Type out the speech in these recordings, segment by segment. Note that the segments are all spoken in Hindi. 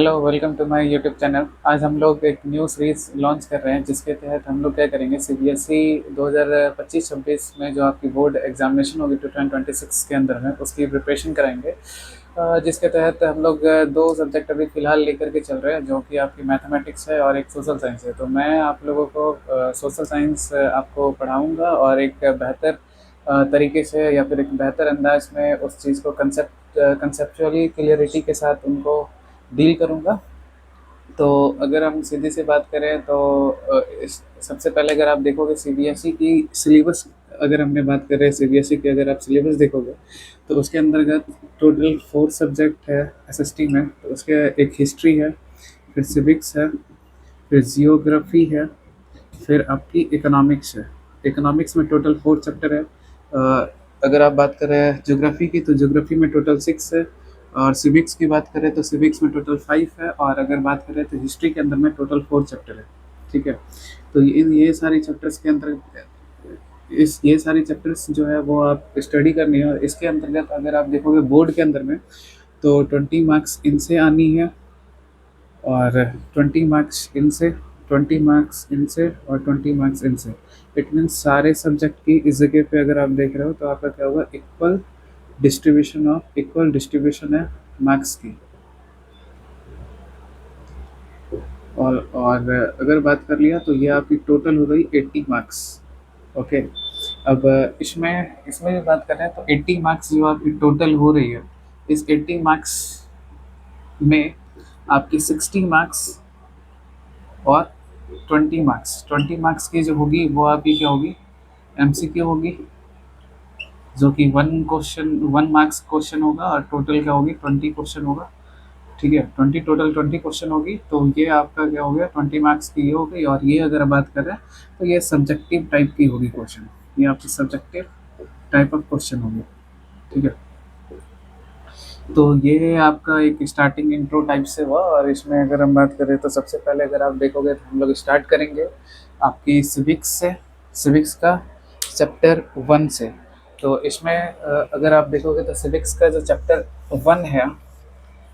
Hello, welcome to my YouTube channel. आज हम लोग एक न्यू सीरीज लॉन्च कर रहे हैं जिसके तहत हम लोग क्या करेंगे, सीबीएसई 2025-26 में जो आपकी बोर्ड एग्जामिनेशन होगी 2026 के अंदर में उसकी प्रिपरेशन कराएंगे। जिसके तहत हम लोग दो सब्जेक्ट अभी फ़िलहाल लेकर के चल रहे हैं, जो कि आपकी मैथमेटिक्स है और एक सोशल साइंस है। तो मैं आप लोगों को सोशल साइंस आपको पढ़ाऊँगा और एक बेहतर तरीके से या फिर एक बेहतर अंदाज में उस चीज़ को कंसेप्चुअली क्लियरिटी के साथ उनको डील करूँगा। तो अगर हम सीधी सी बात करें तो इस सबसे पहले अगर आप देखोगे सीबीएसई की सिलेबस, अगर हमने बात करें सीबीएसई की, अगर आप सिलेबस देखोगे तो उसके अंतर्गत टोटल 4 सब्जेक्ट है एसएसटी में। तो उसके एक हिस्ट्री है, फिर सिविक्स है, फिर जियोग्राफी है, फिर आपकी इकोनॉमिक्स है। इकोनॉमिक्स में टोटल 4 चैप्टर है। अगर आप बात करें ज्योग्राफी की तो ज्योग्राफी में टोटल 6 है, और सिविक्स की बात करें तो सिविक्स में टोटल 5 है, और अगर बात करें तो हिस्ट्री के अंदर में टोटल 4 चैप्टर है। ठीक है। तो ये सारी चैप्टर्स के अंदर इस ये सारी चैप्टर्स जो है वो आप स्टडी करनी है, और इसके अंतर्गत अगर आप देखोगे बोर्ड के अंदर में तो 20 मार्क्स इनसे आनी है, और 20 मार्क्स इनसे, 20 मार्क्स इनसे और 20 मार्क्स इनसे। इट मीन्स सारे सब्जेक्ट की इस जगह पे अगर आप देख रहे हो तो आपका क्या होगा, इक्वल डिस्ट्रीब्यूशन है मार्क्स की। और अगर बात कर लिया तो ये आपकी टोटल हो गई 80 मार्क्स। ओके। अब इसमें इसमें भी बात करें तो 80 मार्क्स जो आपकी टोटल हो रही है, इस 80 मार्क्स में आपकी 60 मार्क्स और 20 मार्क्स की जो होगी वो आपकी क्या होगी, एमसीक्यू होगी, जो कि 1 मार्क्स क्वेश्चन होगा, और टोटल क्या होगी 20 क्वेश्चन होगा। ठीक है, 20 क्वेश्चन होगी। तो ये आपका क्या हो गया, 20 मार्क्स की ये हो गई। और ये अगर बात करें तो ये सब्जेक्टिव टाइप की होगी क्वेश्चन, ये आपकी सब्जेक्टिव टाइप ऑफ क्वेश्चन होगी। ठीक है। तो ये आपका एक स्टार्टिंग इंट्रो टाइप से हुआ, और इसमें अगर हम बात करें तो सबसे पहले अगर आप देखोगे तो हम लोग स्टार्ट करेंगे आपकी सिविक्स से, सिविक्स का चैप्टर 1 से। तो इसमें अगर आप देखोगे तो सिविक्स का जो चैप्टर 1 है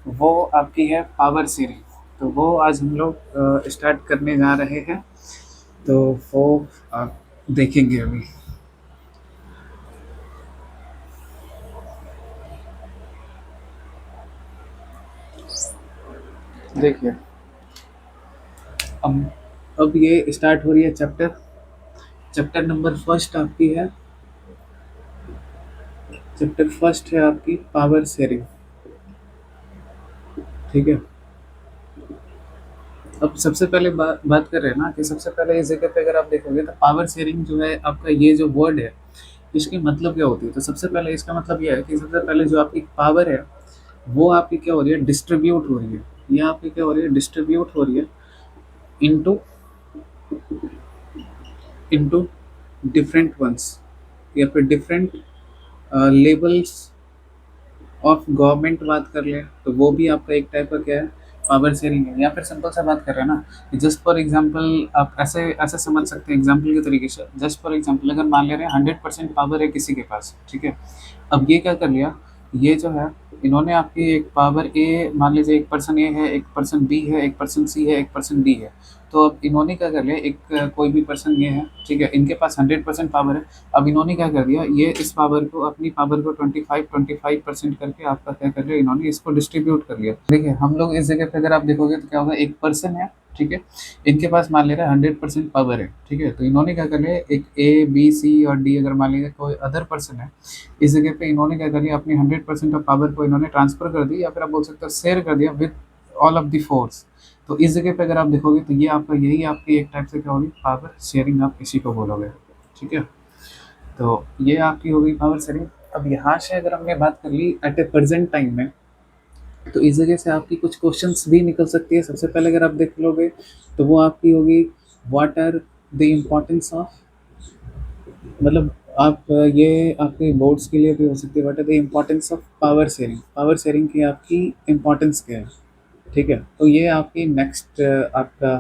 वो आपकी है पावर सीरीज। तो वो आज हम लोग स्टार्ट करने जा रहे हैं। तो वो आप देखेंगे अभी। देखिए, अब अब ये स्टार्ट हो रही है चैप्टर चैप्टर नंबर फर्स्ट आपकी है, चैप्टर फर्स्ट है आपकी पावर शेयरिंग। ठीक है। अब सबसे पहले बात कर रहे हैं ना कि सबसे पहले इस जगह पे अगर आप देखोगे तो पावर शेयरिंग जो है आपका, ये जो वर्ड है इसकी मतलब क्या होती है। तो सबसे पहले इसका मतलब ये है कि सबसे पहले जो आपकी पावर है वो आपकी क्या हो रही है, डिस्ट्रीब्यूट हो रही है। ये आपकी क्या हो रही है, डिस्ट्रीब्यूट हो रही है इनटू इनटू डिफरेंट वंस, या फिर डिफरेंट लेवल्स ऑफ गवर्नमेंट बात कर ले तो वो भी आपका एक टाइप का क्या है, पावर शेयरिंग है। या फिर सिंपल सा बात कर रहे हैं ना कि जस्ट फॉर एग्जांपल आप ऐसे ऐसे समझ सकते हैं एग्जांपल के तरीके से। जस्ट फॉर एग्जांपल अगर मान ले रहे हैं 100% पावर है किसी के पास। ठीक है। अब ये क्या कर लिया, ये जो है इन्होंने आपकी एक पावर ए, मान लीजिए एक पर्सन ए है, एक पर्सन बी है, एक पर्सन सी है, एक पर्सन डी है। तो अब इन्होंने क्या कर लिया, एक कोई भी पर्सन ये है, ठीक है, इनके पास 100% पावर है। अब इन्होंने क्या कर दिया, ये इस पावर को, अपनी पावर को 25% करके आपका क्या कर लिया, इन्होंने इसको डिस्ट्रीब्यूट कर लिया। देखिए हम लोग इस जगह पे अगर आप देखोगे तो क्या होगा, एक पर्सन है, ठीक है, इनके पास मान ले रहा है 100% पावर है। ठीक है। तो इन्होंने क्या कर लिया, एक ए बी सी और डी अगर मान लीजिए कोई अदर पर्सन है, इस जगह पे इन्होंने क्या कर लिया, अपनी 100% ऑफ पावर को इन्होंने ट्रांसफर कर दी, या फिर आप बोल सकते हो शेयर कर दिया with all of the force. तो इस जगह पे अगर आप देखोगे तो ये आपका, यही आपकी एक टाइप से क्या होगी, पावर शेयरिंग आप इसी को बोलोगे। ठीक है। तो ये आपकी हो गई पावर शेयरिंग। अब यहाँ से अगर हमने बात कर ली एट ए प्रेजेंट टाइम में, तो इस जगह से आपकी कुछ क्वेश्चंस भी निकल सकती है। सबसे पहले अगर आप देख लोगे तो वो आपकी होगी, what are the importance of, मतलब आप ये आपके बोर्ड्स के लिए भी हो सकती है, what are the importance of power sharing, power sharing की आपकी इम्पोर्टेंस क्या है। ठीक है। तो ये आपकी नेक्स्ट आपका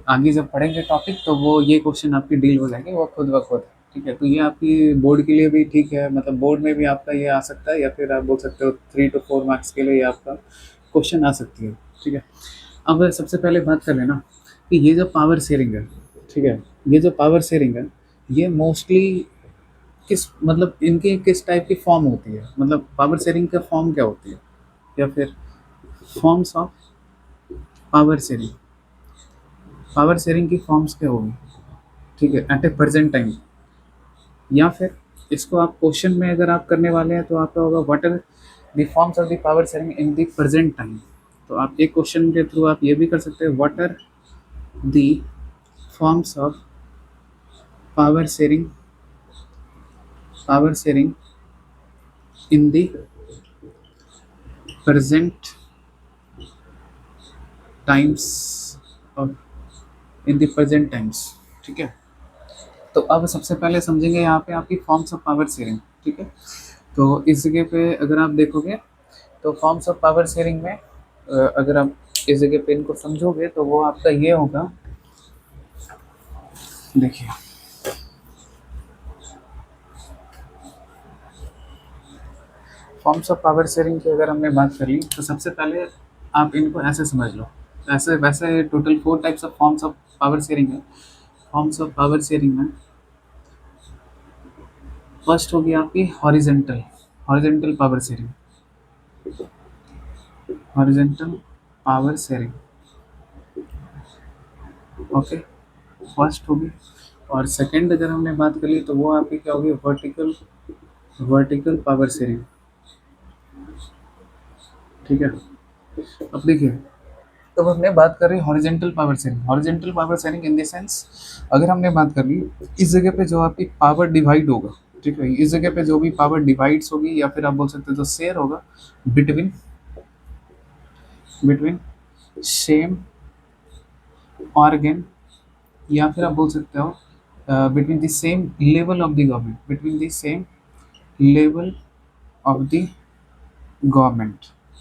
आगे जब पढ़ेंगे टॉपिक तो वो ये क्वेश्चन आपकी डील हो जाएंगे वो खुद ब खुद। ठीक है। तो ये आपकी बोर्ड के लिए भी ठीक है, मतलब बोर्ड में भी आपका ये आ सकता है, या फिर आप बोल सकते हो 3 to 4 मार्क्स के लिए ये आपका क्वेश्चन आ सकती है। ठीक है। अब सबसे पहले बात कर लेना कि ये जो पावर शेयरिंग है, ठीक है, ये जो पावर शेयरिंग है, ये मोस्टली किस मतलब इनकी किस टाइप की फॉर्म होती है, मतलब पावर शेयरिंग का फॉर्म क्या होती है, या फिर forms of power sharing, power sharing की फॉर्म्स क्या होगी, ठीक है, एट ए प्रेजेंट टाइम। या फिर इसको आप क्वेश्चन में अगर आप करने वाले हैं तो आपका होगा what are the forms of the power sharing in the present time. तो आप एक क्वेश्चन के थ्रू आप ये भी कर सकते हैं, what are the forms of power sharing, power sharing in the present times और इन द प्रेजेंट टाइम्स, ठीक है। तो अब सबसे पहले समझेंगे यहाँ पे आपकी फॉर्म्स ऑफ पावर शेयरिंग, ठीक है। तो इस जगह पे अगर आप देखोगे तो फॉर्म्स ऑफ पावर शेयरिंग में अगर आप इस जगह पे इनको समझोगे तो वो आपका ये होगा, देखिए फॉर्म्स ऑफ पावर शेयरिंग की अगर हमने बात करी तो सबसे पहले आप इनको ऐसे समझ लो, ऐसे वैसे total 4 types of forms of power sharing है। फॉर्म्स ऑफ पावर शेयरिंग में फर्स्ट होगी आपकी horizontal, horizontal power sharing, horizontal power sharing, okay, first होगी। और सेकंड अगर हमने बात करी तो वो आपकी क्या होगी, वर्टिकल, वर्टिकल पावर शेयरिंग, ठीक है। अब देखिए, तो हमने बात कर रही horizontal power sharing, horizontal power sharing in the sense अगर हमने बात कर ली इस जगह पे जो आपकी पावर डिवाइड होगा, ठीक है, इस जगह पे जो भी पावर डिवाइड्स होगी या फिर आप बोल सकते हो जो शेयर होगा बिटवीन, बिटवीन सेम ऑर्गन, या फिर आप बोल सकते हो between the same level of the government, between the same level of the government,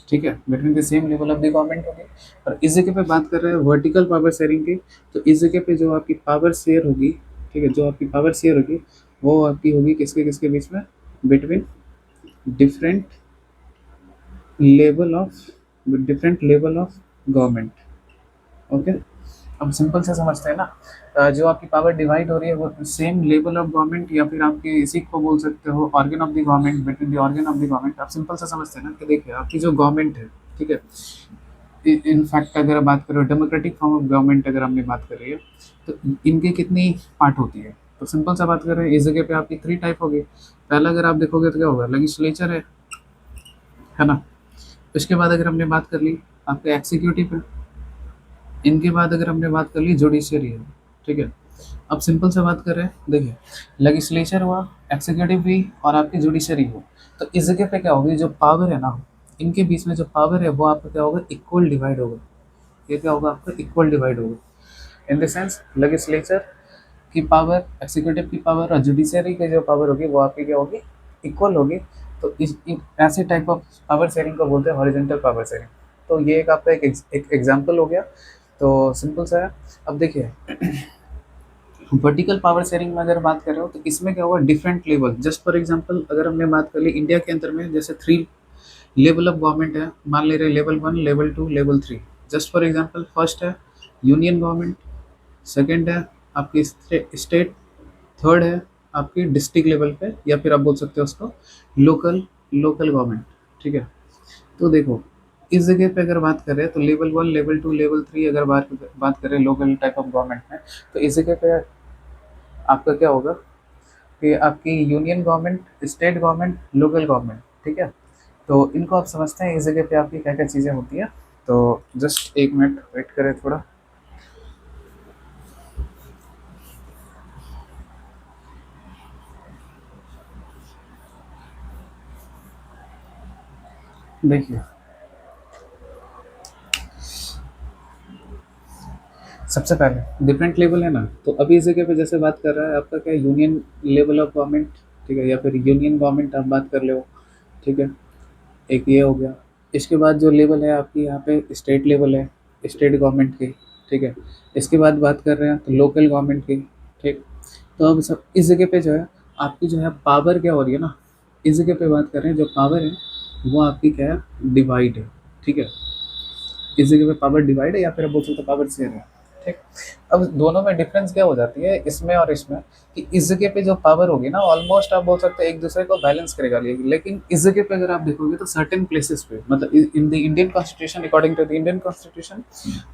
ठीक है, between the same level of the government होगी। और इस जगह पे बात कर रहे हैं वर्टिकल पावर शेयरिंग की, तो इस जगह पे जो आपकी पावर शेयर होगी, ठीक है, जो आपकी पावर शेयर होगी वो आपकी होगी किसके किसके बीच में, between different level of, different level of government, okay. अब सिंपल से समझते हैं ना, जो आपकी पावर डिवाइड हो रही है वो सेम लेवल ऑफ गवर्नमेंट या फिर आपके इसी को बोल सकते हो organ of the government, between the organ of the government. आप सिंपल से समझते हैं ना कि देखिए आपकी जो गवर्नमेंट है, ठीक है, इनफैक्ट अगर बात करें डेमोक्रेटिक फॉर्म ऑफ गवर्नमेंट अगर हमने बात कर रही है तो इनकी कितनी पार्ट होती है, तो सिंपल सा बात कर रहे हैं इस जगह पे आपकी 3 टाइप होगी। पहला अगर आप देखोगे तो क्या होगा, लेजिस्लेचर है ना। उसके बाद अगर हमने बात कर ली आपके एग्जीक्यूटिव पे, इनके बाद अगर हमने बात कर ली जुडिशियरी है, ठीक है। अब सिंपल से बात कर रहे हैं, देखिए लेगिस्लेचर हुआ, एग्जीक्यूटिव हुई और आपकी जुडिशरी हो, तो इस जगह पे क्या होगी, जो पावर है ना इनके बीच में जो पावर है वो आपका क्या होगा, इक्वल डिवाइड होगा। ये क्या होगा आपका, इक्वल डिवाइड होगा। इन द सेंस लेगिस्लेचर की पावर, एग्जीक्यूटिव की पावर और जुडिशरी की जो पावर होगी वो आपकी क्या होगी, इक्वल होगी। तो ऐसे टाइप ऑफ पावर शेयरिंग को बोलते हैं हॉरिजॉन्टल पावर शेयरिंग। तो ये एक आपका एक एग्जाम्पल हो गया, तो सिंपल सा है। अब देखिए वर्टिकल पावर शेयरिंग में अगर बात कर रहे हो तो इसमें क्या होगा, different level, just for example अगर हमने बात कर ली इंडिया के अंदर में जैसे 3 लेवल ऑफ गवर्नमेंट है, मान ले रहे level 1, level 2, level 3। Just for example first है यूनियन गवर्नमेंट, सेकंड है आपकी स्टेट, थर्ड है आपकी डिस्ट्रिक्ट लेवल पे या फिर आप बोल सकते हो उसको लोकल, लोकल गवर्नमेंट, ठीक है। तो देखो इस जगह पे अगर बात करें तो लेवल 1, लेवल 2, लेवल 3 अगर बात करें लोकल टाइप ऑफ गवर्नमेंट में, तो इस जगह पे आपका क्या होगा कि आपकी union government, state government, local government, ठीक है। तो इनको आप समझते हैं इस जगह पे आपकी क्या क्या चीज़ें होती हैं। तो जस्ट एक मिनट वेट करें थोड़ा। देखिए सबसे पहले डिफरेंट लेवल है ना, तो अभी इस जगह पे जैसे बात कर रहा है आपका क्या यूनियन लेवल ऑफ गवर्नमेंट, ठीक है, या फिर यूनियन गवर्नमेंट आप बात कर लो, ठीक है, एक ये हो गया। इसके बाद जो लेवल है आपकी यहाँ पे स्टेट लेवल है, स्टेट गवर्नमेंट की, ठीक है। इसके बाद बात कर रहे हैं तो लोकल गवर्नमेंट की, ठीक। तो अब सब इस जगह पे जो है आपकी जो है पावर क्या हो रही है ना, इस जगह पे बात कर रहे हैं जो पावर है वो आपकी क्या है, डिवाइड है, ठीक है। इस जगह पे पावर डिवाइड है या फिर आप बोल सकते हो पावर शेयर है। ठीक। अब दोनों में डिफरेंस क्या हो जाती है इसमें और इसमें, कि इस जगह पे जो पावर होगी ना ऑलमोस्ट आप बोल सकते हैं एक दूसरे को बैलेंस करेगा, लेकिन इस जगह पे अगर आप देखोगे तो सर्टेन प्लेसेस पे, मतलब in the Indian constitution, according to the Indian constitution,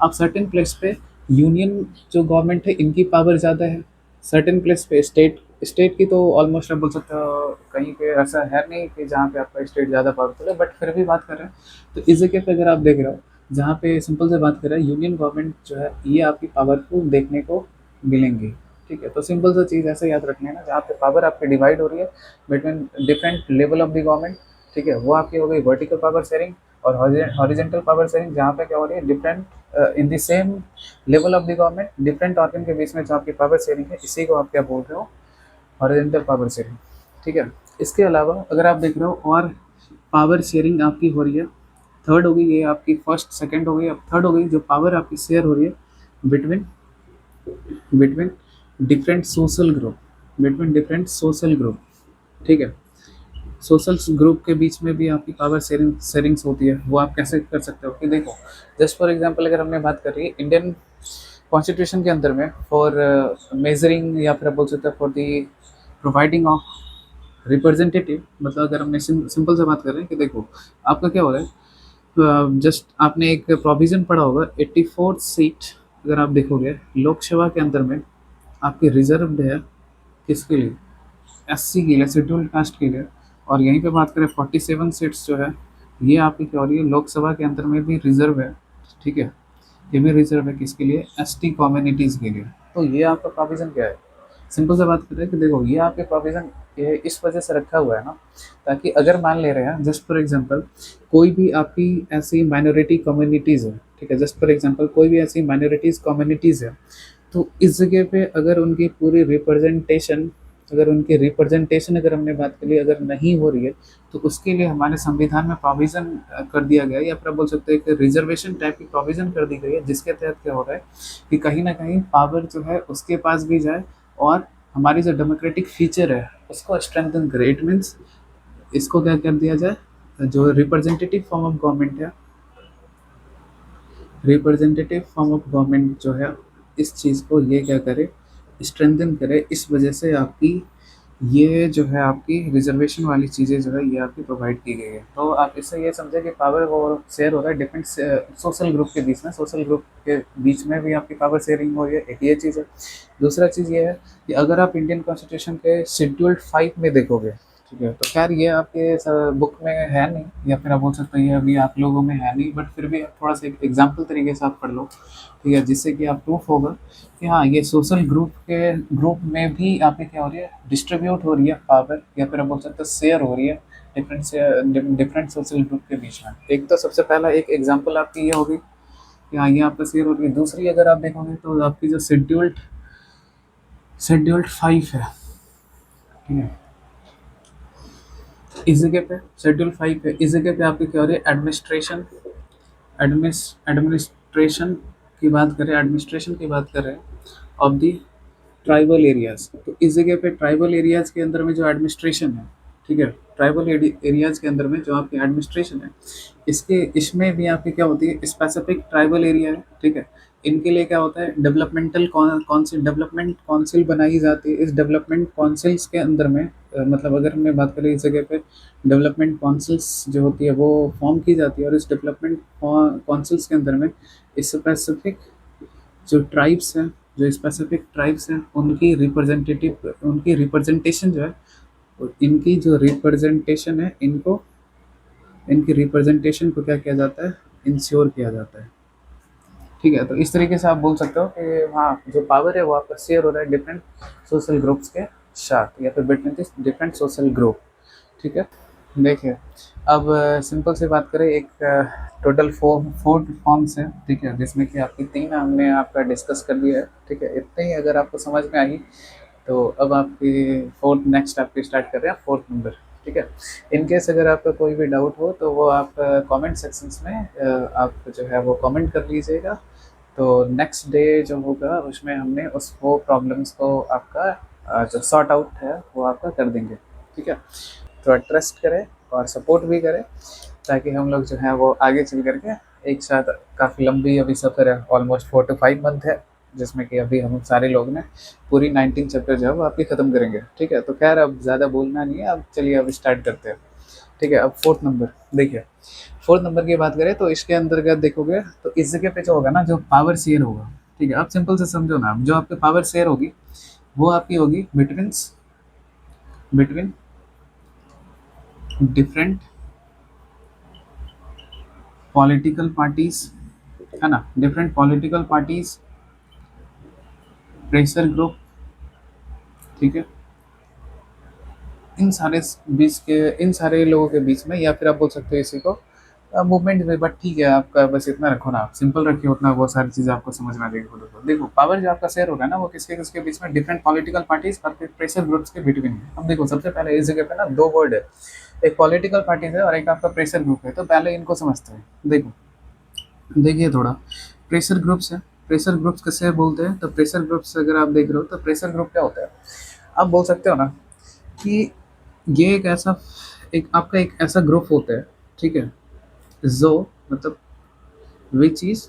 आप सर्टेन प्लेस पे यूनियन जो गवर्नमेंट है इनकी पावर ज़्यादा है, सर्टेन प्लेस पे स्टेट, स्टेट की तो ऑलमोस्ट आप बोल सकते हो कहीं पे ऐसा है नहीं कि जहाँ पे आपका स्टेट ज़्यादा पावरफुल है, बट फिर भी बात कर रहे हैं तो इस जगह पे अगर आप देख रहे हो जहाँ पे सिंपल से बात कर रहे हैं यूनियन गवर्नमेंट जो है ये आपकी पावरफुल देखने को मिलेंगी। ठीक है, तो सिंपल सा चीज़ ऐसे याद रखना है ना, जहाँ पे पावर आपकी डिवाइड हो रही है between different level of the government, ठीक है, वो आपकी हो गई वर्टिकल पावर शेयरिंग, और हॉरिजेंटल पावर शेयरिंग जहाँ पे क्या हो रही है different in the same level of the government different organ के बीच में जो आपकी पावर शेयरिंग है इसी को आप क्या बोल रहे हो, हॉरिजेंटल पावर शेयरिंग। ठीक है, इसके अलावा अगर आप देख रहे हो और पावर शेयरिंग आपकी हो रही है, थर्ड हो गई ये आपकी, फर्स्ट सेकंड हो गई, अब थर्ड हो गई जो पावर आपकी शेयर हो रही है between between different social group, between different social group. ठीक है, सोशल ग्रुप के बीच में भी आपकी पावर शेयरिंग्स होती है, वो आप कैसे कर सकते हो कि देखो, जस्ट फॉर एग्जांपल अगर हमने बात करी इंडियन कॉन्स्टिट्यूशन के अंदर में फॉर मेजरिंग या फिर आप बोल सकते हैं for the providing of representative, मतलब अगर हमने सिंपल से बात कर रहे हैं कि देखो आपका क्या हो रहा है, जस्ट आपने एक प्रोविज़न पढ़ा होगा 84 सीट अगर आप देखोगे लोकसभा के अंदर में आपकी रिजर्व्ड है किसके लिए, एससी के लिए, शेड्यूल्ड कास्ट के लिए, और यहीं पे बात करें 47 सीट्स जो है ये आपकी क्या हो रही है लोकसभा के अंदर में भी रिजर्व है। ठीक है, ये भी रिजर्व है किसके लिए, एसटी कम्युनिटीज़ के लिए। तो ये आपका प्रोविज़न क्या है, सिंपल से बात कर रहे हैं कि देखो ये आपके प्रोविज़न ये इस वजह से रखा हुआ है ना, ताकि अगर मान ले रहे हैं जस्ट फॉर एग्जांपल कोई भी आपकी ऐसी माइनॉरिटी कम्युनिटीज़ है, ठीक है, जस्ट फॉर एग्जांपल कोई भी ऐसी माइनॉरिटीज़ कम्युनिटीज़ है, तो इस जगह पे अगर उनकी पूरी रिप्रेजेंटेशन, अगर उनकी रिप्रेजेंटेशन अगर हमने बात कर ली अगर नहीं हो रही है, तो उसके लिए हमारे संविधान में प्रोविज़न कर दिया गया है, या फिर आप बोल सकते हैं कि रिजर्वेशन टाइप की प्रोविज़न कर दी गई है, जिसके तहत क्या हो रहा है कि कहीं ना कहीं पावर जो है उसके पास भी जाए और हमारी जो डेमोक्रेटिक फीचर है उसको स्ट्रेंथन करे। इट मीन्स इसको क्या कर दिया जाए, जो रिप्रेजेंटेटिव फॉर्म ऑफ गवर्नमेंट है, रिप्रेजेंटेटिव फॉर्म ऑफ गवर्नमेंट जो है इस चीज़ को ये क्या करे, स्ट्रेंथन करे। इस वजह से आपकी ये जो है आपकी रिजर्वेशन वाली चीज़ें जो है ये आपकी प्रोवाइड की गई है। तो आप इससे ये समझे कि पावर वो शेयर हो रहा है डिफरेंट सोशल ग्रुप के बीच में, सोशल ग्रुप के बीच में भी आपकी पावर शेयरिंग हो रही है, एक ये चीज़ है। दूसरा चीज़ ये है कि अगर आप इंडियन कॉन्स्टिट्यूशन के शेड्यूल्ड 5 में देखोगे, ठीक है, तो खैर ये आपके बुक में है नहीं, या फिर आप बोल सकते हैं ये अभी आप लोगों में है नहीं, बट फिर भी आप थोड़ा सा एक एग्जाम्पल तरीके से आप पढ़ लो, ठीक है, जिससे कि आप प्रूफ होगा कि हाँ ये सोशल ग्रुप में भी आपकी क्या हो रही है, डिस्ट्रीब्यूट हो रही है पावर, या फिर आप बोल सकते हैं शेयर हो रही है डिफरेंट सोशल ग्रुप के बीच में। एक तो सबसे पहला एक एग्जांपल आपकी ये होगी कि हाँ ये आपका शेयर हो रही है। दूसरी अगर आप देखोगे तो आपकी जो शेड्यूल्ड 5 है, ठीक है, इस जगह पे शेड्यूल 5 है, इस जगह पे आपकी क्या हो रही है एडमिनिस्ट्रेशन की बात करें, एडमिनिस्ट्रेशन की बात करें ऑफ दी ट्राइबल एरियाज, तो इस जगह पे ट्राइबल एरियाज के अंदर में जो एडमिनिस्ट्रेशन है, ठीक है, ट्राइबल एरियाज के अंदर में जो आपकी एडमिनिस्ट्रेशन है इसके इसमें भी आपकी क्या होती है स्पेसिफिक ट्राइबल एरिया है, ठीक है, इनके लिए क्या होता है डेवलपमेंटल काउंसिल, डेवलपमेंट काउंसिल बनाई जाती है। इस डेवलपमेंट काउंसिल्स के अंदर में मतलब अगर मैं बात करें इस जगह पे डेवलपमेंट काउंसिल्स जो होती है वो फॉर्म की जाती है, और इस डेवलपमेंट काउंसिल्स के अंदर में स्पेसिफिक जो ट्राइब्स हैं, जो स्पेसिफिक ट्राइब्स हैं उनकी रिप्रेजेंटेशन जो है, और इनकी जो रिप्रेजेंटेशन है इनकी रिप्रेजेंटेशन को क्या किया जाता है, इंश्योर किया जाता है। ठीक है, तो इस तरीके से आप बोल सकते हो कि हाँ जो पावर है वो आपका शेयर हो रहा है डिफरेंट सोशल ग्रुप्स के साथ, या फिर बिटवीन डिफरेंट सोशल ग्रुप। ठीक है, देखिए अब सिंपल से बात करें, एक टोटल फोर फॉर्म्स है, ठीक है, जिसमें कि आपकी 3 हमने आपका डिस्कस कर दिया है। ठीक है, इतने ही अगर आपको समझ में आई तो अब आपकी फोर्थ नेक्स्ट आपकी स्टार्ट कर रहे हैं फोर्थ नंबर। ठीक है, इन केस अगर आपका कोई भी डाउट हो तो वो आप कमेंट सेक्शंस में आप जो है वो कमेंट कर लीजिएगा, तो नेक्स्ट डे जो होगा उसमें हमने उस वो प्रॉब्लम्स को आपका जो सॉर्ट आउट है वो आपका कर देंगे। ठीक है, थोड़ा ट्रस्ट करें और सपोर्ट भी करें ताकि हम लोग जो है वो आगे चल करके एक साथ काफ़ी लंबी अभी सफ़र है, ऑलमोस्ट 4 to 5 मंथ है, जिसमें कि अभी हम सारे लोग ने पूरी 19 चैप्टर जो है वो आपकी ख़त्म करेंगे। ठीक है, तो खैर अब ज़्यादा बोलना नहीं है, अब चलिए अब स्टार्ट करते हैं। ठीक है, अब फोर्थ नंबर देखिए। फोर्थ नंबर की बात करें तो इसके अंतर्गत देखोगे तो इस जगह पे जो होगा ना, जो पावर शेयर होगा, ठीक है, आप सिंपल से समझो ना, जो आपकी पावर शेयर होगी वो आपकी होगी बिटवीन डिफरेंट पॉलिटिकल पार्टीज, है ना, different political parties, pressure group, ठीक है, इन सारे बीच के, इन सारे लोगों के बीच में, या फिर आप बोल सकते हो इसी को मूवमेंट में, बट ठीक है, आपका बस इतना रखो ना, सिंपल रखिए, उतना वो सारी चीज़ें आपको समझ में आ जाएगी खुद को। देखो पावर जो आपका शेयर होगा ना, वो किसके किसके बीच में, डिफरेंट पॉलिटिकल पार्टीज और फिर प्रेशर ग्रुप्स के बिटवीन है। अब देखो सबसे पहले इस जगह पे ना दो वर्ड है, एक पॉलिटिकल पार्टीज है और एक आपका प्रेशर ग्रुप है, तो पहले इनको समझते हैं। देखो देखिए थोड़ा, प्रेशर ग्रुप्स है, प्रेशर ग्रुप्स किसे बोलते हैं, तो प्रेशर ग्रुप्स अगर आप देख रहे हो तो प्रेशर ग्रुप क्या होता है, आप बोल सकते हो ना कि ये एक ऐसा, एक आपका एक ऐसा ग्रुप होता है, ठीक है, जो मतलब विच चीज़,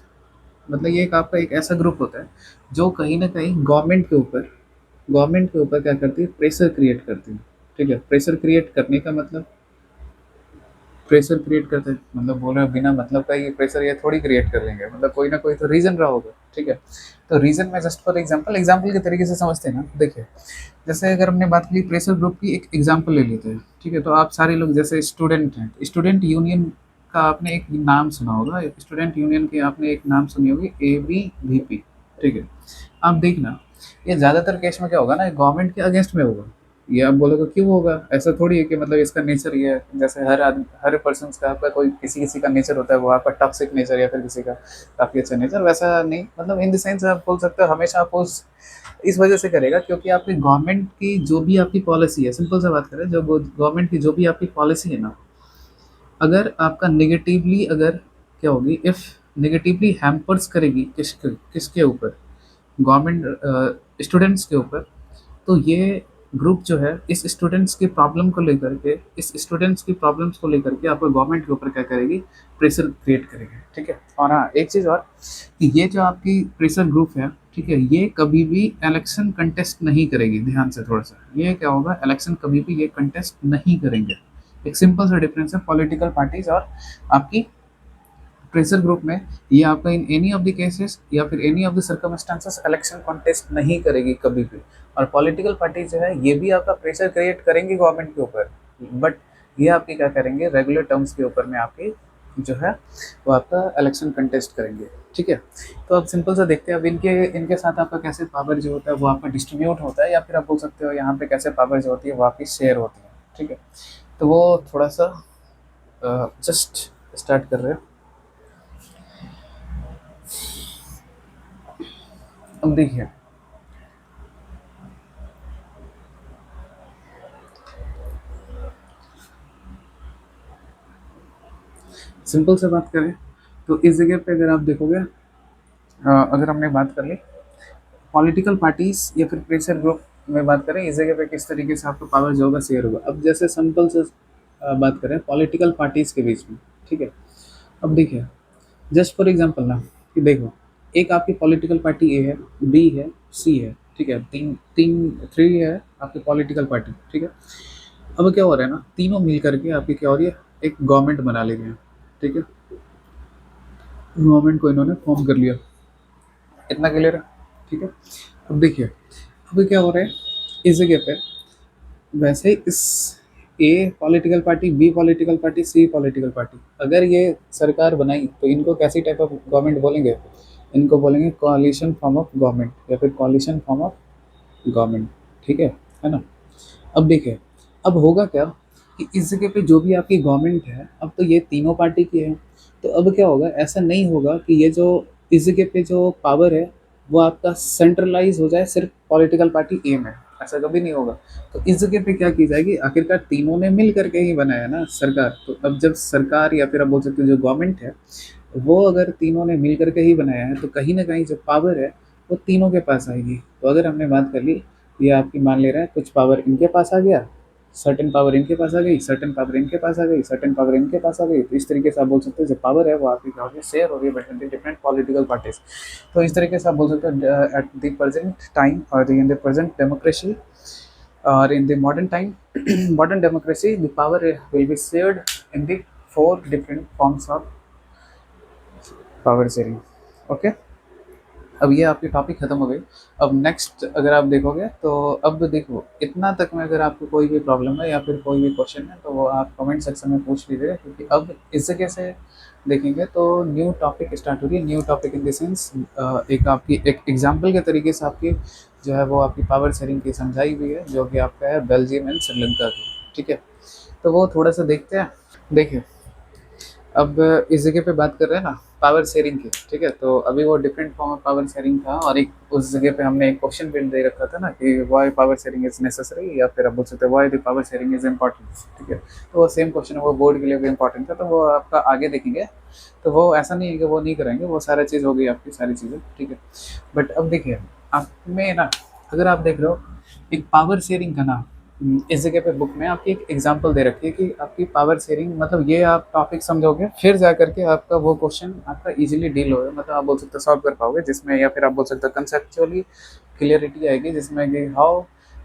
मतलब ये एक आपका एक ऐसा ग्रुप होता है जो कहीं ना कहीं गवर्नमेंट के ऊपर क्या करती है, प्रेशर क्रिएट करती है। ठीक है, प्रेशर क्रिएट करने का मतलब, प्रेशर क्रिएट करते हैं मतलब बोल रहे हो बिना मतलब का ये प्रेशर ये थोड़ी क्रिएट कर लेंगे, मतलब कोई ना कोई तो रीजन रहा होगा। ठीक है, तो रीजन में जस्ट फॉर एग्जाम्पल के तरीके से समझते हैं ना। देखिए जैसे अगर हमने बात की प्रेशर ग्रुप की, एक एग्जाम्पल ले लेते हैं। ठीक है, तो आप सारे लोग जैसे स्टूडेंट हैं, स्टूडेंट यूनियन का आपने एक नाम सुना होगा, स्टूडेंट यूनियन की आपने एक नाम सुनी होगी, ABVP। ठीक है, आप देखना ये ज़्यादातर केस में क्या होगा ना, गवर्नमेंट के अगेंस्ट में होगा। ये आप बोलोगे क्यों होगा, ऐसा थोड़ी है कि मतलब इसका नेचर ये है, जैसे हर आदमी हर पर्सन का आपका कोई किसी किसी का नेचर होता है, वो आपका टॉक्सिक नेचर या फिर किसी का काफ़ी अच्छा नेचर, वैसा नहीं, मतलब इन द सेंस आप बोल सकते हो हमेशा आप उस इस वजह से करेगा क्योंकि आपकी गवर्नमेंट की जो भी आपकी पॉलिसी है, सिंपल सा बात करें, जो गवर्नमेंट की जो भी आपकी पॉलिसी है ना, अगर आपका नेगेटिवली अगर क्या होगी, इफ़ नेगेटिवली हैम्पर्स करेगी किसके किसके ऊपर, गवर्नमेंट स्टूडेंट्स के ऊपर, तो ये ग्रुप जो है इस स्टूडेंट्स की प्रॉब्लम को लेकर के, इस स्टूडेंट्स की प्रॉब्लम्स को लेकर के आपको गवर्नमेंट के ऊपर क्या करेगी, प्रेशर क्रिएट करेगी। ठीक है, और हाँ एक चीज़ और, कि ये जो आपकी प्रेशर ग्रुप है, ठीक है, ये कभी भी इलेक्शन कंटेस्ट नहीं करेगी, ध्यान से थोड़ा सा, ये क्या होगा, इलेक्शन कभी भी ये कंटेस्ट नहीं करेंगे। एक सिंपल सा डिफरेंस है पॉलिटिकल पार्टीज और आपकी प्रेशर ग्रुप में, ये आपका in any of the cases या फिर any of the circumstances election contest नहीं करेगी कभी भी। और पॉलिटिकल पार्टी जो है ये भी आपका प्रेशर क्रिएट करेंगी गवर्नमेंट के ऊपर, बट ये आपकी क्या करेंगे, रेगुलर टर्म्स के ऊपर में आपकी जो है वो आपका इलेक्शन कंटेस्ट करेंगे। ठीक है, तो अब सिंपल सा देखते हैं, अब इनके इनके साथ आपका कैसे पावर जो होता है वो आपका डिस्ट्रीब्यूट होता है, या फिर आप बोल सकते हो यहाँ पे कैसे पावर जो होती है वो आपकी शेयर होती है। ठीक है, तो वो थोड़ा सा जस्ट स्टार्ट कर रहे हैं। अब देखिए, सिंपल से बात करें तो इस जगह पे अगर आप देखोगे, अगर हमने बात कर ली पॉलिटिकल पार्टीज या फिर प्रेशर ग्रुप में बात करें, इस जगह पे किस तरीके से आपको पावर जो होगा शेयर होगा। अब जैसे सिंपल से बात करें पॉलिटिकल पार्टीज के बीच में। ठीक है, अब देखिए जस्ट फॉर एग्जांपल ना, कि देखो एक आपकी पॉलिटिकल पार्टी ए है, बी है, सी है। ठीक है, तीन तीन थ्री है आपकी पॉलिटिकल पार्टी। ठीक है, अब क्या हो रहा है ना, तीनों मिल करके आपकी क्या हो रही है, एक गवर्नमेंट बना ले गए हैं। ठीक है, गवर्नमेंट को इन्होंने फॉर्म कर लिया, इतना क्लियर है। ठीक है, अब देखिए अब क्या हो रहा है इस जगह पे, वैसे ही इस A political party, B political party, C political party अगर ये सरकार बनाई तो इनको कैसी टाइप ऑफ गवर्नमेंट बोलेंगे, इनको बोलेंगे कोalition फॉर्म ऑफ गवर्नमेंट या फिर कोalition फॉर्म ऑफ गवर्नमेंट। ठीक है ना। अब देखिए अब होगा क्या कि इस जगह पे जो भी आपकी गवर्नमेंट है, अब तो ये तीनों पार्टी की है, तो अब क्या होगा, ऐसा नहीं होगा कि ये जो इस जगह पे जो पावर है वो आपका सेंट्रलाइज हो जाए सिर्फ पॉलिटिकल पार्टी ए में, ऐसा कभी नहीं होगा। तो इस जगह पे क्या की जाएगी, आखिरकार तीनों ने मिल करके ही बनाया ना सरकार, तो अब जब सरकार या फिर आप बोल सकते हो जो गवर्नमेंट है, वो अगर तीनों ने मिल करके ही बनाया है, तो कहीं ना कहीं जो पावर है वो तीनों के पास आएगी। तो अगर हमने बात कर ली, ये आपकी मान ले रहा है कुछ पावर इनके पास आ गया, सर्टेन पावर इनके पास आ गई, सर्टेन पावर इनके पास आ गई, सर्टेन पावर इनके पास आ गई। तो इस तरीके से आप बोल सकते हो जो पावर है वो आपकी क्या होगी, शेयर हो रही है between the different political parties. तो इस तरीके से आप बोल सकते हो एट द प्रेजेंट टाइम और in the present democracy or in the modern time modern democracy, the power will be shared in the four different forms of power sharing. Okay, अब ये आपकी टॉपिक खत्म हो गई। अब नेक्स्ट अगर आप देखोगे तो अब देखो इतना तक में अगर आपको कोई भी प्रॉब्लम है या फिर कोई भी क्वेश्चन है तो वो आप कमेंट सेक्शन में पूछ लीजिएगा, क्योंकि अब इस जगह से देखेंगे तो न्यू टॉपिक स्टार्ट हो रही है। New topic in the sense एक आपकी एक एग्जाम्पल के तरीके से आपकी जो है वो आपकी पावर शेयरिंग की समझाई हुई है, जो कि आपका है बेल्जियम एंड श्रीलंका की। ठीक है, तो वो थोड़ा सा देखते हैं। देखिए, अब इस जगह पे बात कर रहे हैं ना पावर शेयरिंग की। ठीक है, तो अभी वो different form of power sharing था, और एक उस जगह पे हमने एक क्वेश्चन भी दे रखा था ना कि why power sharing is necessary, या फिर आप बोल सकते हैं why the power sharing is important. ठीक है, तो वो सेम क्वेश्चन है, वो बोर्ड के लिए भी इम्पॉर्टेंट था, तो वो आपका आगे देखेंगे। तो वो ऐसा नहीं है कि वो नहीं करेंगे, वो सारा चीज़ हो गई आपकी सारी चीज़ें। ठीक है, बट अब देखिए आप में ना, अगर आप देख रहे हो एक पावर शेयरिंग का ना, इस जगह पे बुक में आपकी एक एग्जांपल दे रखी है कि आपकी पावर शेयरिंग मतलब ये आप टॉपिक समझोगे फिर जा करके आपका वो क्वेश्चन आपका इजीली डील होगा, मतलब आप बोल सकते हो सॉल्व कर पाओगे, जिसमें या फिर आप बोल सकते हो कंसेप्चुअली क्लियरिटी आएगी, जिसमें कि हाउ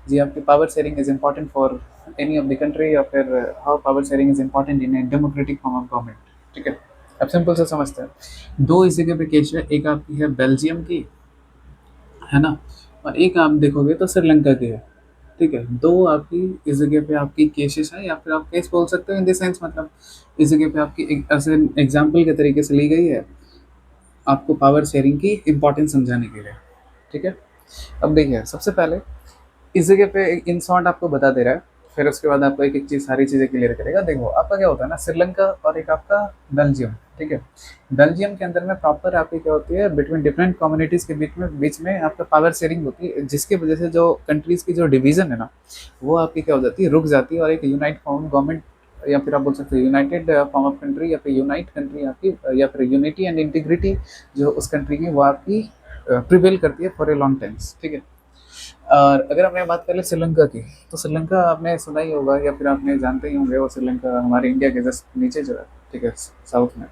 जी आपकी power sharing is important for any of the country, या फिर how power sharing is important in a democratic form of government. ठीक है, अब सिंपल से समझते हैं। दो इस जगह पे केस है, एक आपकी है बेल्जियम की, है ना, और एक आप देखोगे तो श्रीलंका की है। ठीक है, दो आपकी इस जगह पे आपकी केसेस है, या फिर आप केस बोल सकते हो इन द सेंस, मतलब इस जगह पे आपकी एक ऐसे एग्जाम्पल के तरीके से ली गई है आपको पावर शेयरिंग की इंपॉर्टेंस समझाने के लिए। ठीक है, अब देखिए सबसे पहले इस जगह पे इन शॉर्ट आपको बता दे रहा है, फिर उसके बाद आपको एक एक चीज़ सारी चीज़ें क्लियर करेगा। देखो आपका क्या होता है ना, श्रीलंका और एक आपका बेल्जियम। ठीक है, बेल्जियम के अंदर में प्रॉपर आपकी क्या होती है, बिटवीन डिफरेंट कम्युनिटीज़ के बीच में आपका पावर शेयरिंग होती है, जिसकी वजह से जो कंट्रीज़ की जो डिवीज़न है ना, वो आपकी क्या हो जाती है, रुक जाती है, और एक यूनाइट फॉर्म गवर्नमेंट, या फिर आप बोल सकते हो यूनाइटेड फॉर्म ऑफ कंट्री, या फिर यूनाइट कंट्री आपकी, या फिर यूनिटी एंड इंटीग्रिटी जो उस कंट्री की वो आपकी प्रिवेल करती है फॉर ए लॉन्ग टाइम्स। ठीक है, और अगर हमने बात कर ले श्रीलंका की, तो श्रीलंका आपने सुना ही होगा या फिर आपने जानते ही होंगे, वो श्रीलंका हमारे इंडिया के जस्ट नीचे जो है। ठीक है, साउथ में।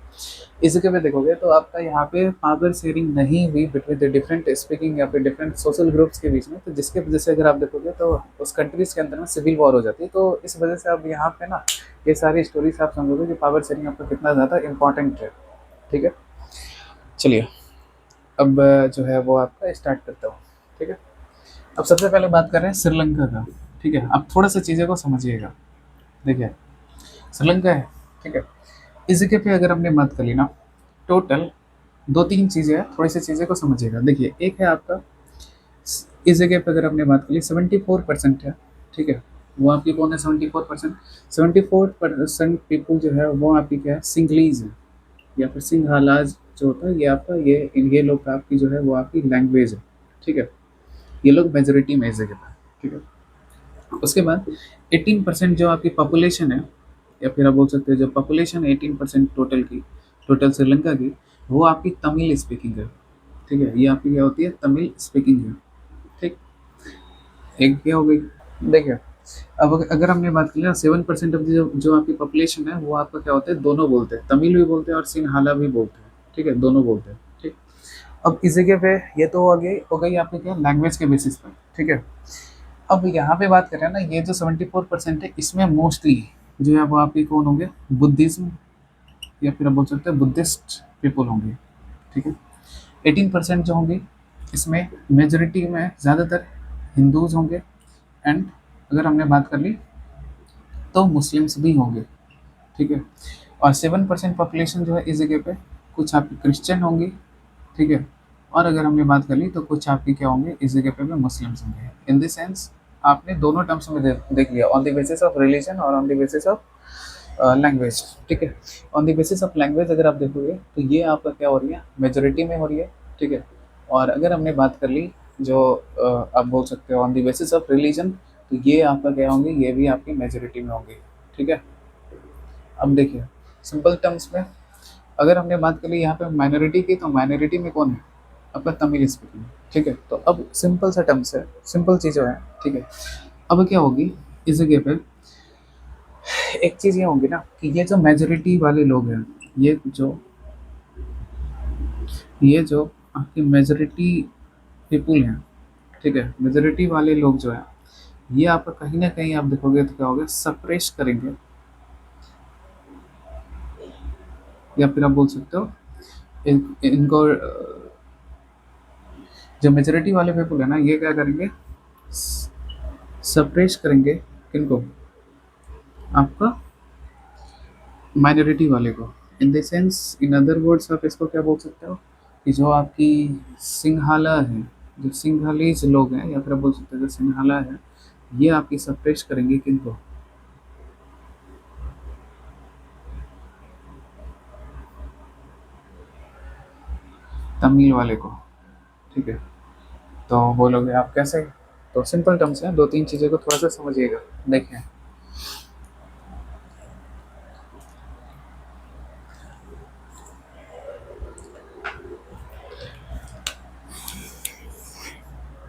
इस जगह पे देखोगे तो आपका यहाँ पे पावर शेयरिंग नहीं हुई बिटवीन द डिफरेंट स्पीकिंग या फिर डिफरेंट सोशल ग्रुप्स के बीच में, तो जिसके वजह से अगर आप देखोगे तो उस कंट्रीज के अंदर में सिविल वॉर हो जाती है। तो इस वजह से आप यहाँ पे ना ये सारी स्टोरीज आप समझोगे कि पावर शेयरिंग आपका कितना ज़्यादा इंपॉर्टेंट है। ठीक है, चलिए अब जो है वो आपका स्टार्ट करता हूँ। ठीक है, अब सबसे पहले बात कर रहे हैं श्रीलंका का। ठीक है, अब थोड़ा सा चीज़ें को समझिएगा। देखिए श्रीलंका है, ठीक है, इस जगह पे अगर हमने बात कर ली ना, टोटल दो तीन चीज़ें हैं, थोड़ी सी चीज़ें को समझिएगा। देखिए एक है आपका, इस जगह पे अगर हमने बात कर ली 74% है। ठीक है, वो आपकी कौन है, 74%। 74% पीपल जो है वो आपकी क्या है, सिंगलीज है, या फिर सिंघालाज जो होता है, ये आपका ये लोग का आपकी जो है वो आपकी लैंग्वेज है। ठीक है, ये लोग मेजोरिटी में इस जगह पर। ठीक है, उसके बाद 18% जो आपकी पॉपुलेशन है, या फिर आप बोल सकते हैं जो पॉपुलेशन है 18% टोटल की, टोटल श्रीलंका की, वो आपकी तमिल स्पीकिंग है। ठीक है, ये आपकी क्या होती है, तमिल स्पीकिंग है। ठीक, एक क्या हो गई। देखिए अब अगर हमने बात की ना, 7% ऑफ जो जो आपकी पॉपुलेशन है वो आपका क्या होता है, दोनों बोलते हैं, तमिल भी बोलते हैं और सिंहाला भी बोलते हैं। ठीक है, दोनों बोलते हैं। ठीक, अब इस जगह पे ये तो हो गई आपकी क्या, लैंग्वेज के बेसिस पर। ठीक है, अब यहाँ पे बात करें ना, ये जो 74% है, इसमें मोस्टली जो है वो आपके कौन होंगे, बुद्धिज्म, या फिर आप बोल सकते हैं बुद्धिस्ट पीपल होंगे। ठीक है, 18% जो होंगे इसमें मेजोरिटी में ज़्यादातर हिंदूज होंगे, एंड अगर हमने बात कर ली तो मुस्लिम्स भी होंगे। ठीक है, और 7% पॉपुलेशन जो है इस जगह पे कुछ आपकी क्रिश्चियन होंगी। ठीक है, और अगर हमने बात कर ली तो कुछ आपकी क्या होंगे इस जगह पे भी मुस्लिम्स होंगे। इन द सेंस आपने दोनों टर्म्स में देख लिया, on the basis of religion और on the basis of language. ठीक है, on the basis of language अगर आप देखोगे तो ये आपका क्या हो रही है, मेजोरिटी में हो रही है। ठीक है, और अगर हमने बात कर ली जो आप बोल सकते हो on the basis of religion, तो ये आपका क्या होंगे, ये भी आपकी मेजोरिटी में होंगे। ठीक है, अब देखिए सिंपल टर्म्स में अगर हमने बात करी यहाँ पे माइनॉरिटी की, तो माइनॉरिटी में कौन है, आपका तमिल स्पीकिंग। ठीक है, तो अब सिंपल सा टर्म्स है, सिंपल चीज़ है। ठीक है, अब क्या होगी इस जगह पे, एक चीज़ ये होगी ना कि ये जो मेजोरिटी वाले लोग हैं, ये जो ये जो आपकी मेजोरिटी पीपुल हैं, ठीक है, मेजोरिटी वाले लोग जो हैं, ये आपका कहीं ना कहीं आप देखोगे तो क्या होगा, सप्रेस करेंगे, या फिर आप बोल सकते हो इनको जो मेजोरिटी वाले पीपल है ना, ये क्या करेंगे, सप्रेस करेंगे किनको, आपका माइनॉरिटी वाले को। इन the sense, in other words आप इसको क्या बोल सकते हो कि जो आपकी सिंघाला है, जो सिंघालीज लोग हैं, या फिर आप बोल सकते हो जो सिंघाला है, ये आपकी सप्रेस करेंगे किनको, तमिल वाले को, ठीक है। तो बोलोगे आप कैसे, तो सिंपल टर्म्स हैं, दो तीन चीज़ों को थोड़ा सा समझिएगा। देखें,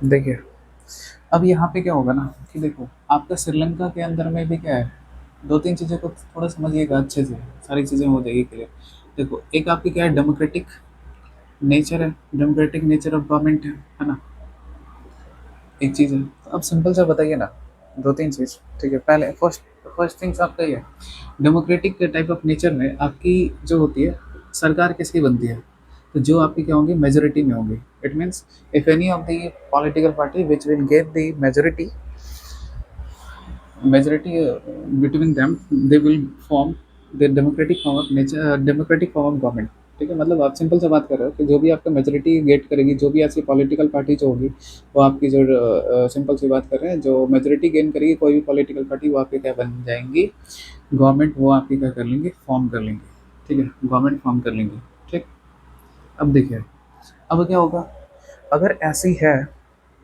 देखिए, अब यहाँ पे क्या होगा ना कि देखो, आपका श्रीलंका के अंदर में भी क्या है, दो तीन चीज़ों को थोड़ा समझिएगा अच्छे से, सारी चीज़ें हो जाएगी क्लियर। देखो, एक आपकी क्या है, डेमोक्रेटिक नेचर है, डेमोक्रेटिक नेचर ऑफ गवर्नमेंट है ना, एक चीज़ है। तो अब सिंपल सा बताइए ना, दो तीन चीज़, ठीक है। पहले फर्स्ट फर्स्ट थिंग्स आपका ये है, डेमोक्रेटिक टाइप ऑफ नेचर में आपकी जो होती है, सरकार किसकी बनती है, तो जो आपकी क्या होंगी, मेजोरिटी में होंगी। It means if any of the political party which will get the majority between them, they will form the democratic form of nature, democratic form of government। ठीक है, मतलब आप सिंपल से बात कर रहे हो कि जो भी आपका मेजोरिटी गेट करेगी, जो भी ऐसी पॉलिटिकल पार्टी जो होगी, वो आपकी जो सिंपल सी बात कर रहे हैं, जो मेजोरिटी गेन करेगी कोई भी पॉलिटिकल पार्टी, वो आपके क्या बन जाएंगी, गवर्नमेंट, वो आपकी क्या कर लेंगे, फॉर्म कर लेंगे। ठीक है, गवर्नमेंट फॉर्म कर लेंगे। ठीक, अब देखिए, अब क्या होगा, अगर ऐसी है,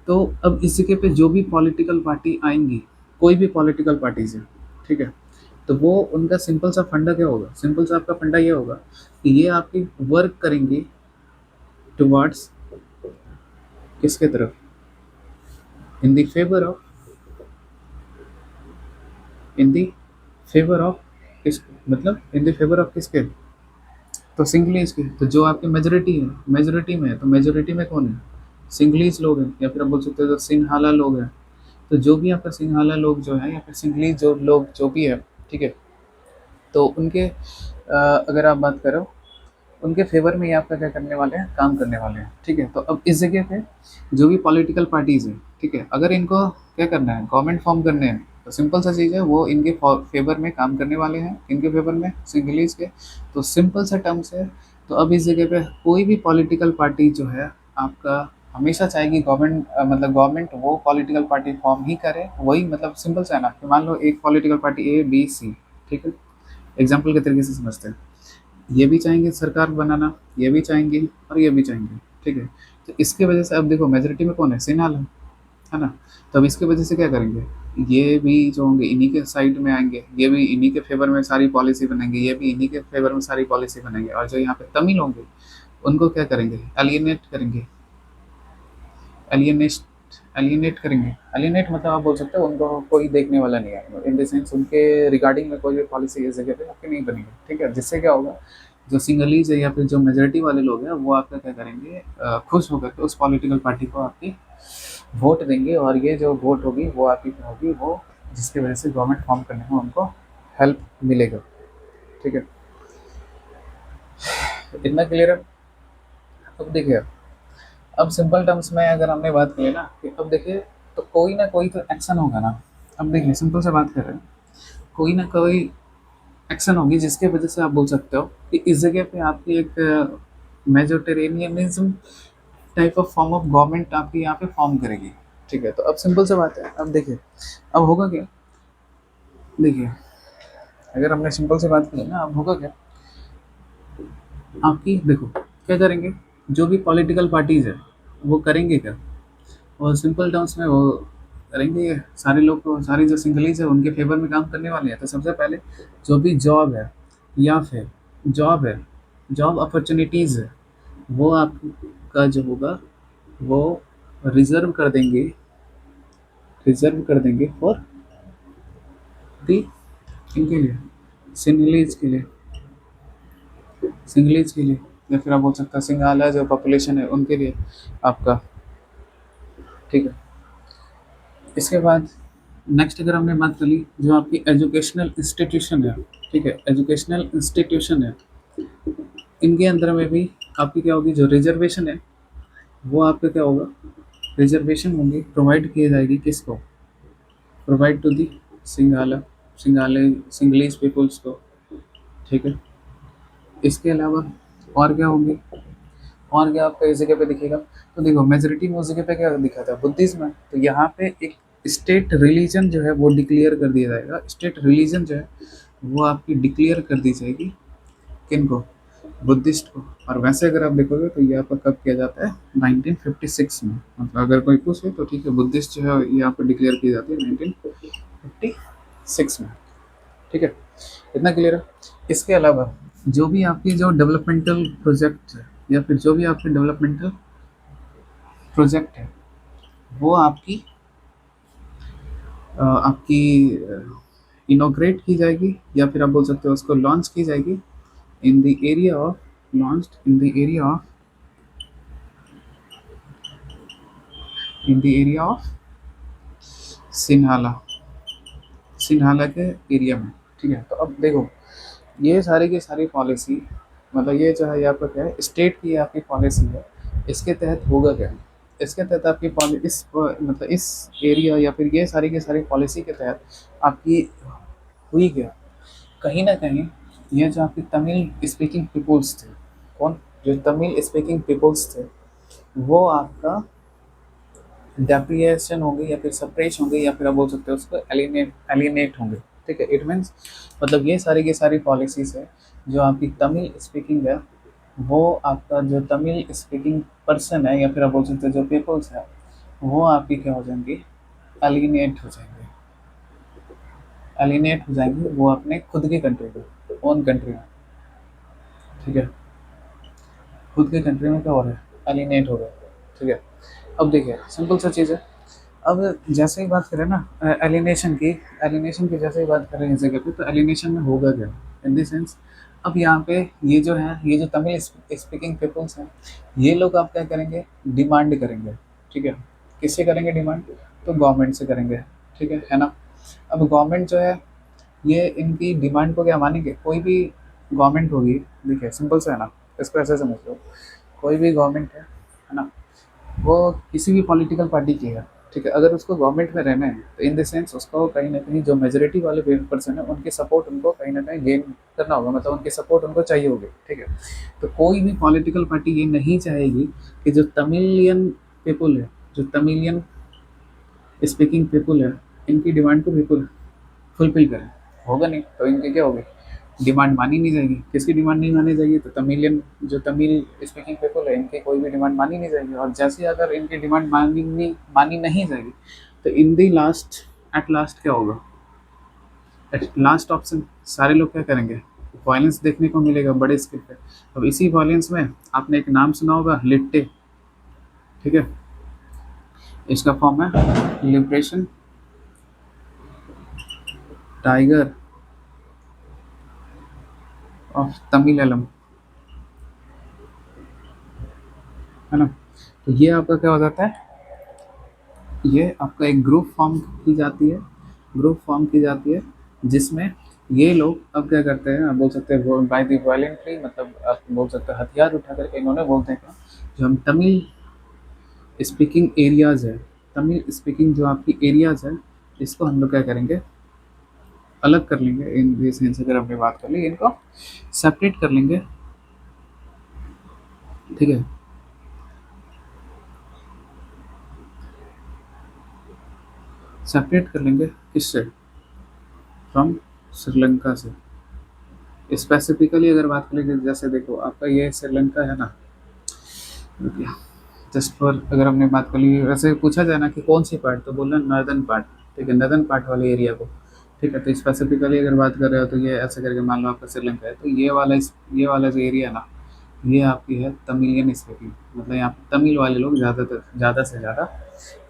तो अब इस जगह पे जो भी पॉलिटिकल पार्टी आएंगी, कोई भी पॉलिटिकल पार्टी से, ठीक है, तो वो उनका सिंपल सा फंडा क्या होगा, सिंपल सा आपका फंडा ये होगा कि ये आपकी वर्क करेंगे टुवर्ड्स किसके तरफ, in the favour of, in the favour of किस, मतलब इन द फेवर ऑफ किसके, तो सिंगलीज के। तो जो आपकी मेजोरिटी है, मेजोरिटी में है, तो मेजोरिटी में कौन है, सिंगलीज लोग हैं, या फिर आप बोल सकते हो जो सिंहाला लोग हैं। तो जो भी आपका सिंहाला लोग जो है, या फिर सिंगलीज जो लोग जो भी है, ठीक है, तो उनके अगर आप बात करो, उनके फेवर में ये आपका क्या करने वाले हैं, काम करने वाले हैं। ठीक है, तो अब इस जगह पे जो भी पॉलिटिकल पार्टीज हैं, ठीक है, अगर इनको क्या करना है, गवर्नमेंट फॉर्म करने हैं, तो सिंपल सा चीज़ है, वो इनके फेवर में काम करने वाले हैं, इनके फेवर में, सिंगलीज के। तो सिंपल सा टर्म्स है। तो अब इस जगह पे कोई भी पॉलिटिकल पार्टी जो है आपका, हमेशा चाहेगी गवर्नमेंट, मतलब गवर्नमेंट वो पॉलिटिकल पार्टी फॉर्म ही करे, वही, मतलब सिंपल सा है ना कि मान लो एक political party A B C, ठीक है, एग्जाम्पल के तरीके से समझते हैं, ये भी चाहेंगे सरकार बनाना, ये भी चाहेंगे और ये भी चाहेंगे। ठीक है, तो इसके वजह से अब देखो, मेजोरिटी में कौन है, सिन्हा है ना। तो अब इसके वजह से क्या करेंगे, ये भी जो होंगे इन्हीं के साइड में आएंगे, ये भी इन्हीं के फेवर में सारी पॉलिसी बनाएंगे, ये भी इन्हीं के फेवर में सारी पॉलिसी बनाएंगे, और जो यहाँ पे तमिल होंगे, उनको क्या करेंगे, एलियनेट करेंगे, एलियनेट एलियनेट करेंगे। एलियनेट मतलब आप बोल सकते हो उनको कोई देखने वाला नहीं है, इन द सेंस उनके रिगार्डिंग में कोई भी पॉलिसी इस जगह पे आपकी नहीं बनेगी। ठीक है, जिससे क्या होगा, जो सिंगलीज है या फिर जो मेजोरिटी वाले लोग हैं, वो आपका क्या करेंगे, खुश होकर के उस पॉलिटिकल पार्टी को आपकी वोट देंगे, और ये जो वोट होगी वो आपकी क्या होगी, वो जिसकी वजह से गवर्नमेंट फॉर्म करने में उनको हेल्प मिलेगा। ठीक है, इतना क्लियर है। अब देखिए, अब सिंपल टर्म्स में अगर हमने बात की है ना कि अब देखिए, तो कोई ना कोई तो एक्शन होगा ना। अब देखिए, सिंपल से बात कर रहे हैं, कोई ना कोई एक्शन होगी जिसके वजह से आप बोल सकते हो कि इस जगह पे आपकी एक majoritarianism type of form of government आपकी यहाँ पे फॉर्म करेगी। ठीक है, तो अब सिंपल से बात है, अब देखिए, अब होगा क्या, देखिए, अगर हमने सिंपल से बात की है ना, अब होगा क्या, आपकी देखो क्या करेंगे, जो भी पॉलिटिकल पार्टीज है, वो करेंगे क्या, और सिंपल टर्म्स में वो करेंगे, सारे लोग को, सारी जो सिंगलीज है उनके फेवर में काम करने वाले हैं। तो सबसे पहले जो भी जॉब है, या फिर जॉब है, जॉब अपॉर्चुनिटीज़ है, वो आपका जो होगा, वो रिजर्व कर देंगे, रिजर्व कर देंगे फॉर दी इनके लिए, सिंगलीज के लिए, सिंगलीज के लिए, या फिर आप बोल सकते हैं सिंगाला जो पॉपुलेशन है उनके लिए आपका। ठीक है। इसके बाद नेक्स्ट अगर हमने बात कर ली जो आपकी एजुकेशनल इंस्टीट्यूशन है, ठीक है, एजुकेशनल इंस्टीट्यूशन है, इनके अंदर में भी आपकी क्या होगी, जो रिजर्वेशन है वो आपका क्या होगा, रिजर्वेशन होंगी प्रोवाइड की जाएगी किसको, provide to the Sinhala, Sinhalese Sinhalese peoples को। ठीक है। इसके अलावा और क्या होंगे, और क्या आपका इस जगह पे दिखेगा, तो देखो मेजोरिटी में उस जगह पे क्या दिखा था, बुद्धिज्म है, तो यहाँ पे एक स्टेट रिलीजन जो है वो डिक्लेयर कर दिया जाएगा, स्टेट रिलीजन जो है वो आपकी डिक्लेयर कर दी जाएगी, किनको, बुद्धिस्ट को। और वैसे अगर आप देखोगे तो ये आपका कब किया जाता है, 1956 में, मतलब अगर कोई पूछे तो ठीक है, बुद्धिस्ट जो है ये आपको डिक्लेयर की जाती है 1956 में। ठीक है, इतना क्लियर है। इसके अलावा जो भी आपकी जो डेवलपमेंटल प्रोजेक्ट है या फिर जो भी आपकी डेवलपमेंटल प्रोजेक्ट है वो आपकी इनोग्रेट की जाएगी या फिर आप बोल सकते हो उसको लॉन्च की जाएगी in the area of, launched in the area of, in the area of Sinhala, Sinhala के एरिया में। ठीक है, तो अब देखो ये सारी की सारी पॉलिसी, मतलब ये जो है ये आपका क्या है, स्टेट की आपकी पॉलिसी है, इसके तहत होगा क्या, इसके तहत आपकी मतलब इस एरिया या फिर ये सारी की सारी पॉलिसी के तहत आपकी हुई क्या, कहीं ना कहीं ये जो आपके तमिल स्पीकिंग पीपुल्स थे, कौन, जो तमिल स्पीकिंग पीपुल्स थे वो आपका डेप्रिएशन होंगे या फिर सप्रेश होंगे या फिर आप बोल सकते हो उसको एलिनेट, एलिनेट होंगे। ठीक है, इट मीन्स मतलब ये सारी की सारी पॉलिसीज है जो आपकी तमिल स्पीकिंग है, वो आपका जो तमिल स्पीकिंग पर्सन है या फिर आप बोल सकते हो जो पीपल्स है वो आपकी क्या हो जाएंगी, एलिनेट हो जाएंगे, एलिनेट हो जाएंगे वो अपने खुद की कंट्री में, ओन कंट्री में। ठीक है, खुद की कंट्री में क्या हो रहा है, एलिनेट हो रहा है। ठीक है, अब देखिए सिंपल सा चीज़ है, अब जैसे ही बात करें ना एलिनेशन की, एलिनेशन की जैसे ही बात करें इस जगह पे, तो एलिनेशन में होगा क्या, इन द सेंस अब यहाँ पे ये जो है, ये जो तमिल स्पीकिंग पीपल्स हैं ये लोग आप क्या करेंगे, डिमांड करेंगे। ठीक है, किससे करेंगे डिमांड, तो गवर्नमेंट से करेंगे। ठीक है ना। अब गवर्नमेंट जो है ये इनकी डिमांड को क्या मानेंगे, कोई भी गवर्नमेंट होगी, देखिए सिंपल सा है ना, इसको ऐसे समझ लो, कोई भी गवर्नमेंट है ना, वो किसी भी पॉलिटिकल पार्टी की है। ठीक है, अगर उसको गवर्नमेंट में रहना है तो इन द सेंस उसको कहीं ना कहीं जो मेजोरिटी वाले पर्सन है उनकी सपोर्ट उनको कहीं ना कहीं गेन करना होगा, मतलब उनकी सपोर्ट उनको चाहिए होगी। ठीक है, तो कोई भी पॉलिटिकल पार्टी ये नहीं चाहेगी कि जो तमिलियन पीपुल है, जो तमिलियन स्पीकिंग पीपुल है, इनकी डिमांड को बिल्कुल फुलफिल करें, होगा नहीं तो इनकी क्या होगी, डिमांड मानी नहीं जाएगी। किसकी डिमांड नहीं मानी जाएगी, तो तमिलियन जो तमिल स्पीकिंग पीपल है इनकी कोई भी डिमांड मानी नहीं जाएगी, और जैसे ही अगर इनकी डिमांड मानी नहीं जाएगी तो इन दी लास्ट, एट लास्ट क्या होगा, एट लास्ट ऑप्शन सारे लोग क्या करेंगे, वायलेंस देखने को मिलेगा बड़े स्केल पे। अब इसी वायलेंस में आपने एक नाम सुना होगा, लिट्टे। ठीक है, इसका फॉर्म है लिबरेशन टाइगर ऑफ तमिलम, है ना। तो ये आपका क्या हो जाता है, ये आपका एक ग्रुप फॉर्म की जाती है, ग्रुप फॉर्म की जाती है जिसमें ये लोग अब क्या करते हैं, आप बोल सकते हैं बाय द वायलेंटली, मतलब आप बोल सकते हैं हथियार उठा करके इन्होंने बोलते हैं क्या, जो हम तमिल स्पीकिंग एरियाज है, तमिल स्पीकिंग जो आपकी एरियाज है इसको हम लोग क्या करेंगे, अलग कर लेंगे, इन सेंस अगर हमने बात कर ली इनको सेपरेट कर लेंगे। ठीक है, सेपरेट कर लेंगे किससे, फ्रॉम श्रीलंका से। स्पेसिफिकली अगर बात करें, जैसे देखो आपका ये श्रीलंका है ना, जस्ट फॉर अगर हमने बात कर ली, वैसे पूछा जाए ना कि कौन सी पार्ट, तो बोलना नॉर्दर्न पार्ट। ठीक है, नॉर्दर्न पार्ट वाले एरिया को। ठीक है, तो स्पेसिफिकली अगर बात कर रहे हो तो ये ऐसे करके मान लो आपका श्रीलंका है, तो ये वाला जो एरिया है ना, ये आपकी है तमिलियन स्पीकिंग, मतलब यहाँ पे तमिल वाले लोग ज़्यादातर ज़्यादा से ज़्यादा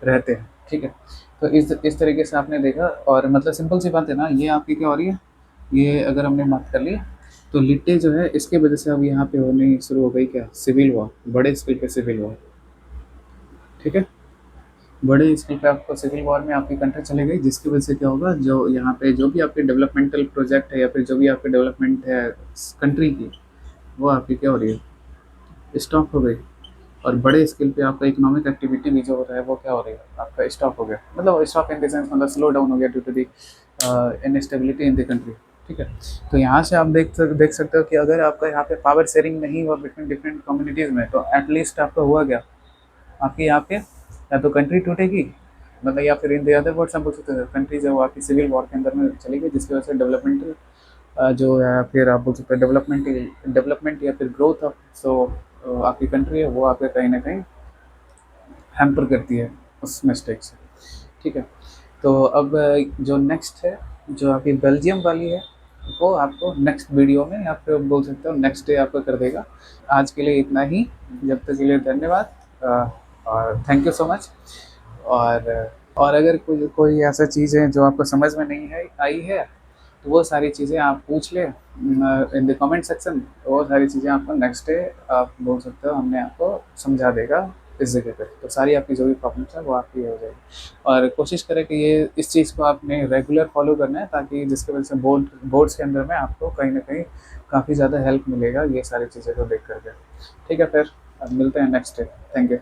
रहते हैं। ठीक है, तो इस तरीके से आपने देखा, और मतलब सिंपल सी बात है ना, ये आपकी क्या हो रही है, ये अगर हमने बात कर ली, तो लिट्टे जो है इसके वजह से अब यहाँ पे होनी शुरू हो गई क्या, सिविल वॉर, बड़े स्केल पे सिविल वॉर। ठीक है, बड़े स्केल पे आपको सिविल वॉर में आपकी कंट्री चली गई, जिसकी वजह से क्या होगा, जो यहाँ पे जो भी आपके डेवलपमेंटल प्रोजेक्ट है या फिर जो भी आपकी डेवलपमेंट है कंट्री की, वो आपकी क्या हो रही है, स्टॉप हो गई। और बड़े स्केल पे आपका इकोनॉमिक एक्टिविटी भी जो हो रहा है वो क्या हो रही है, आपका स्टॉप हो गया, मतलब स्टॉप इन द सेंस मतलब स्लो डाउन हो गया due to the instability in the country. ठीक है, तो यहाँ से आप देख सकते हो कि अगर आपका यहाँ पे पावर शेयरिंग नहीं हुआ बिटवीन डिफरेंट कम्युनिटीज़ में, तो एटलीस्ट आपका हुआ क्या, आपकी यहाँ पे या तो कंट्री टूटेगी, मतलब या फिर इन द अदर वर्ड्स हम बोल सकते हैं कंट्री जो आपकी सिविल वॉर के अंदर में चली गई, जिसकी वजह से डेवलपमेंटल जो है, फिर आप बोल सकते हैं डेवलपमेंट या फिर ग्रोथ ऑफ सो आपकी कंट्री है वो आपके कहीं ना कहीं हैम्पर करती है उस मिस्टेक से। ठीक है, तो अब जो नेक्स्ट है, जो आपकी बेल्जियम वाली है, वो आपको नेक्स्ट वीडियो में या फिर बोल सकते हो नेक्स्ट डे आपको कर देगा। आज के लिए इतना ही, जब तक के लिए धन्यवाद, और थैंक यू सो मच। और और अगर कोई कोई ऐसा चीज़ है जो आपको समझ में नहीं है आई है, तो वो सारी चीज़ें आप पूछ ले इन द कमेंट सेक्शन, वो सारी चीज़ें आपको नेक्स्ट डे आप बोल सकते हो, हमने आपको समझा देगा इस जगह पे, तो सारी आपकी जो भी प्रॉब्लम्स है वो आपकी हो जाएगी। और कोशिश करें कि ये इस चीज़ को आपने रेगुलर फॉलो करना है, ताकि जिसकी वजह से बोर्ड्स के अंदर में आपको कहीं ना कहीं काफ़ी ज़्यादा हेल्प मिलेगा ये सारी चीज़ें को देख करके। ठीक है, फिर अब मिलते हैं नेक्स्ट डे। Thank you.